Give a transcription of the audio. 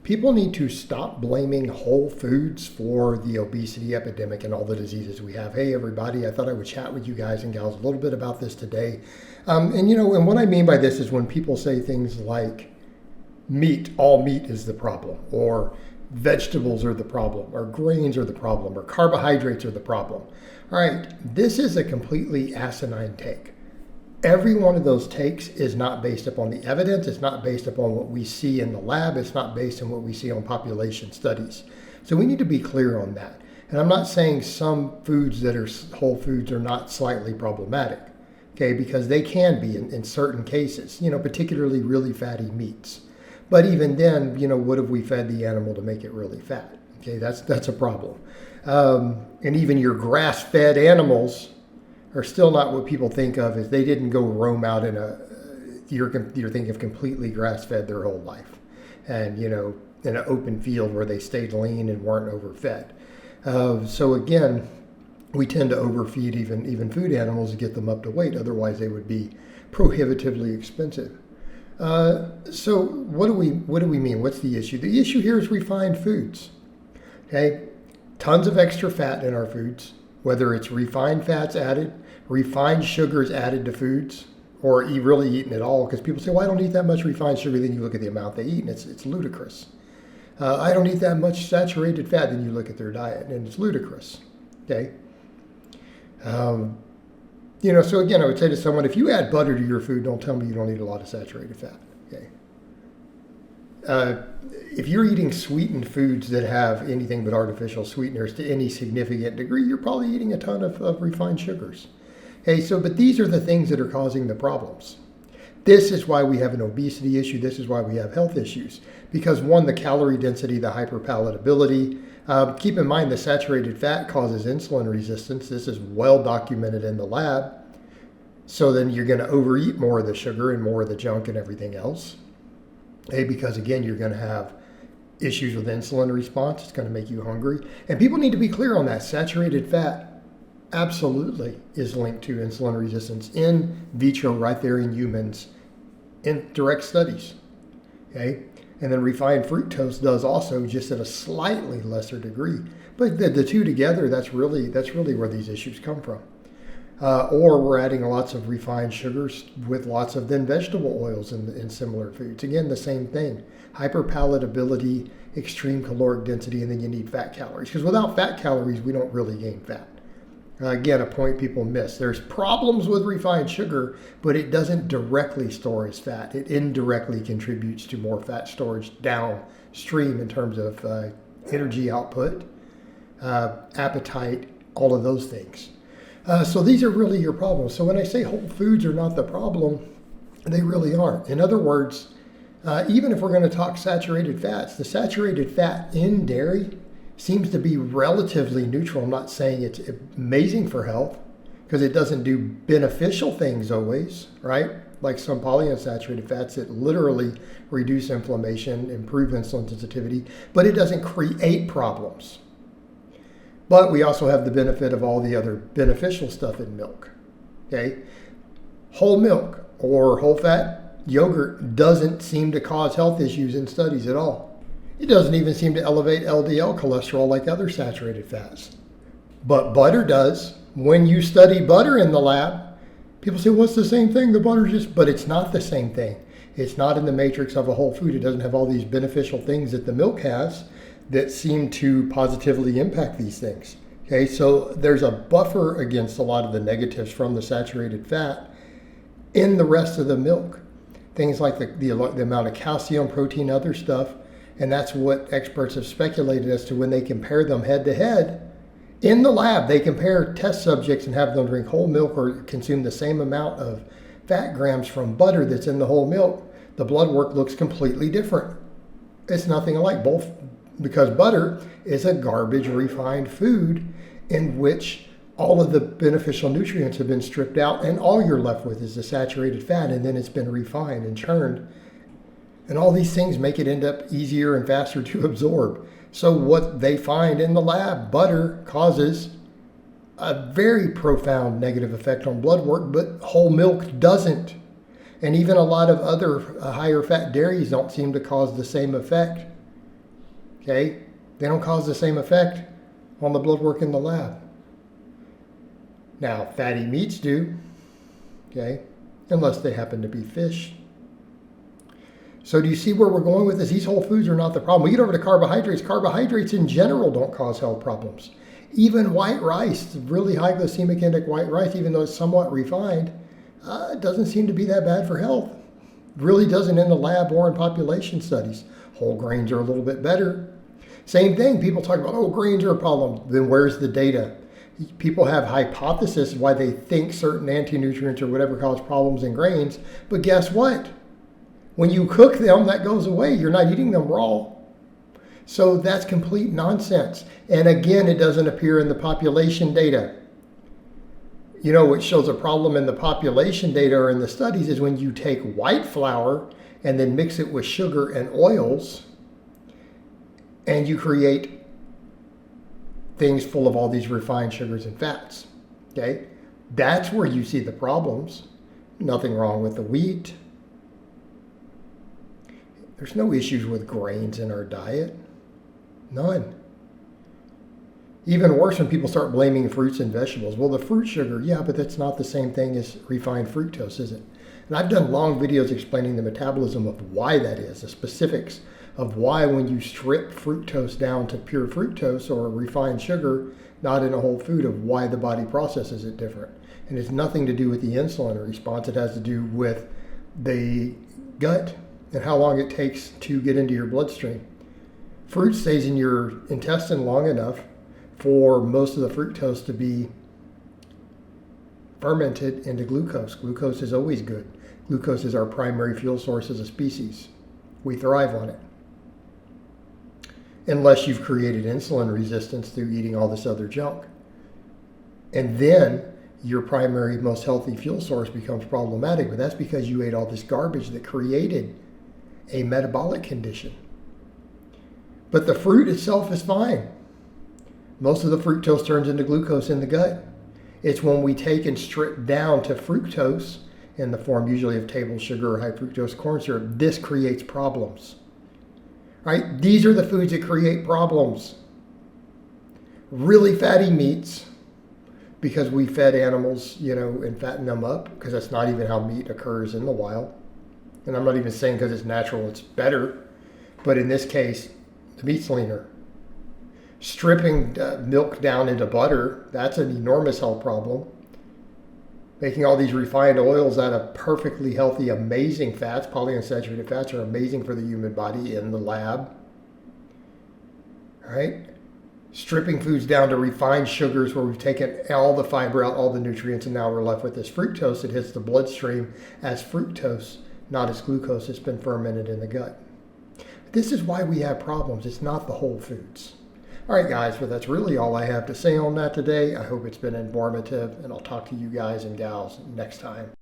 People need to stop blaming whole foods for the obesity epidemic and all the diseases we have. Hey, everybody, I thought I would chat with you guys and gals a little bit about this today. And what I mean by this is when people say things like all meat is the problem, or vegetables are the problem, or grains are the problem, or carbohydrates are the problem. All right, this is a completely asinine take. Every one of those takes is not based upon the evidence. It's not based upon what we see in the lab. It's not based on what we see on population studies. So we need to be clear on that. And I'm not saying some foods that are whole foods are not slightly problematic, okay, because they can be in certain cases, particularly really fatty meats. But even then, what have we fed the animal to make it really fat? Okay, that's a problem. And even your grass-fed animals are still not what people think of as they didn't go roam out you're thinking of completely grass-fed their whole life. And, in an open field where they stayed lean and weren't overfed. So again, we tend to overfeed even food animals to get them up to weight. Otherwise, they would be prohibitively expensive. So what do we mean? What's the issue? The issue here is refined foods. Okay, tons of extra fat in our foods, whether it's refined fats added, refined sugars added to foods, or really eaten at all. Because people say, well, I don't eat that much refined sugar. Then you look at the amount they eat, and it's ludicrous. I don't eat that much saturated fat. Then you look at their diet, and it's ludicrous. Okay. So again, I would say to someone, if you add butter to your food, don't tell me you don't eat a lot of saturated fat. Okay. If you're eating sweetened foods that have anything but artificial sweeteners to any significant degree, you're probably eating a ton of refined sugars. Okay, but these are the things that are causing the problems. This is why we have an obesity issue. This is why we have health issues. Because one, the calorie density, the hyperpalatability. Keep in mind the saturated fat causes insulin resistance. This is well documented in the lab. So then you're going to overeat more of the sugar and more of the junk and everything else. Because again, you're going to have issues with insulin response. It's going to make you hungry. And people need to be clear on that. Saturated fat absolutely is linked to insulin resistance in vitro, right there in humans, in direct studies. Okay. And then refined fructose does also, just at a slightly lesser degree. But the two together, that's really where these issues come from. Or we're adding lots of refined sugars with lots of then vegetable oils in similar foods. Again, the same thing. Hyperpalatability, extreme caloric density, and then you need fat calories. Because without fat calories, we don't really gain fat. Again, a point people miss. There's problems with refined sugar, but it doesn't directly store as fat. It indirectly contributes to more fat storage downstream in terms of energy output, appetite, all of those things. So these are really your problems. So when I say whole foods are not the problem, they really aren't. In other words, even if we're going to talk saturated fats, the saturated fat in dairy seems to be relatively neutral. I'm not saying it's amazing for health, because it doesn't do beneficial things always, right? Like some polyunsaturated fats that literally reduce inflammation, improve insulin sensitivity, but it doesn't create problems. But we also have the benefit of all the other beneficial stuff in milk. Okay, whole milk or whole fat yogurt doesn't seem to cause health issues in studies at all. It doesn't even seem to elevate LDL cholesterol like other saturated fats. But butter does. When you study butter in the lab, people say, well, it's the same thing. The butter's just, but it's not the same thing. It's not in the matrix of a whole food. It doesn't have all these beneficial things that the milk has that seem to positively impact these things. Okay, so there's a buffer against a lot of the negatives from the saturated fat in the rest of the milk. Things like the amount of calcium, protein, other stuff. And that's what experts have speculated as to when they compare them head to head. In the lab, they compare test subjects and have them drink whole milk or consume the same amount of fat grams from butter that's in the whole milk. The blood work looks completely different. It's nothing alike, both because butter is a garbage refined food in which all of the beneficial nutrients have been stripped out, and all you're left with is the saturated fat, and then it's been refined and churned. And all these things make it end up easier and faster to absorb. So what they find in the lab, butter causes a very profound negative effect on blood work, but whole milk doesn't. And even a lot of other higher fat dairies don't seem to cause the same effect Okay? They don't cause the same effect on the blood work in the lab. Now, fatty meats do, okay? Unless they happen to be fish. So do you see where we're going with this? These whole foods are not the problem. We get over to carbohydrates. Carbohydrates in general don't cause health problems. Even white rice, really high glycemic index white rice, even though it's somewhat refined, it doesn't seem to be that bad for health. Really doesn't in the lab or in population studies. Whole grains are a little bit better. Same thing, people talk about, oh, grains are a problem. Then where's the data? People have hypotheses why they think certain anti-nutrients or whatever cause problems in grains, but guess what? When you cook them, that goes away. You're not eating them raw. So that's complete nonsense. And again, it doesn't appear in the population data. You know, what shows a problem in the population data or in the studies is when you take white flour and then mix it with sugar and oils, and you create things full of all these refined sugars and fats. Okay? That's where you see the problems. Nothing wrong with the wheat. There's no issues with grains in our diet. None. Even worse when people start blaming fruits and vegetables. Well, the fruit sugar, yeah, but that's not the same thing as refined fructose, is it? And I've done long videos explaining the metabolism of why that is, the specifics of why when you strip fructose down to pure fructose or refined sugar, not in a whole food, of why the body processes it different. And it's nothing to do with the insulin response. It has to do with the gut and how long it takes to get into your bloodstream. Fruit stays in your intestine long enough for most of the fructose to be fermented into glucose. Glucose is always good. Glucose is our primary fuel source as a species. We thrive on it. Unless you've created insulin resistance through eating all this other junk. And then your primary, most healthy fuel source becomes problematic, but that's because you ate all this garbage that created a metabolic condition. But the fruit itself is fine. Most of the fructose turns into glucose in the gut. It's when we take and strip down to fructose in the form usually of table sugar or high fructose corn syrup, this creates problems. Right? These are the foods that create problems. Really fatty meats, because we fed animals, and fattened them up, because that's not even how meat occurs in the wild. And I'm not even saying because it's natural, it's better. But in this case, the meat's leaner. Stripping milk down into butter, that's an enormous health problem. Making all these refined oils out of perfectly healthy, amazing fats, polyunsaturated fats are amazing for the human body in the lab. All right? Stripping foods down to refined sugars where we've taken all the fiber out, all the nutrients, and now we're left with this fructose that hits the bloodstream as fructose, not as glucose that's been fermented in the gut. This is why we have problems. It's not the whole foods. All right, guys, well, that's really all I have to say on that today. I hope it's been informative, and I'll talk to you guys and gals next time.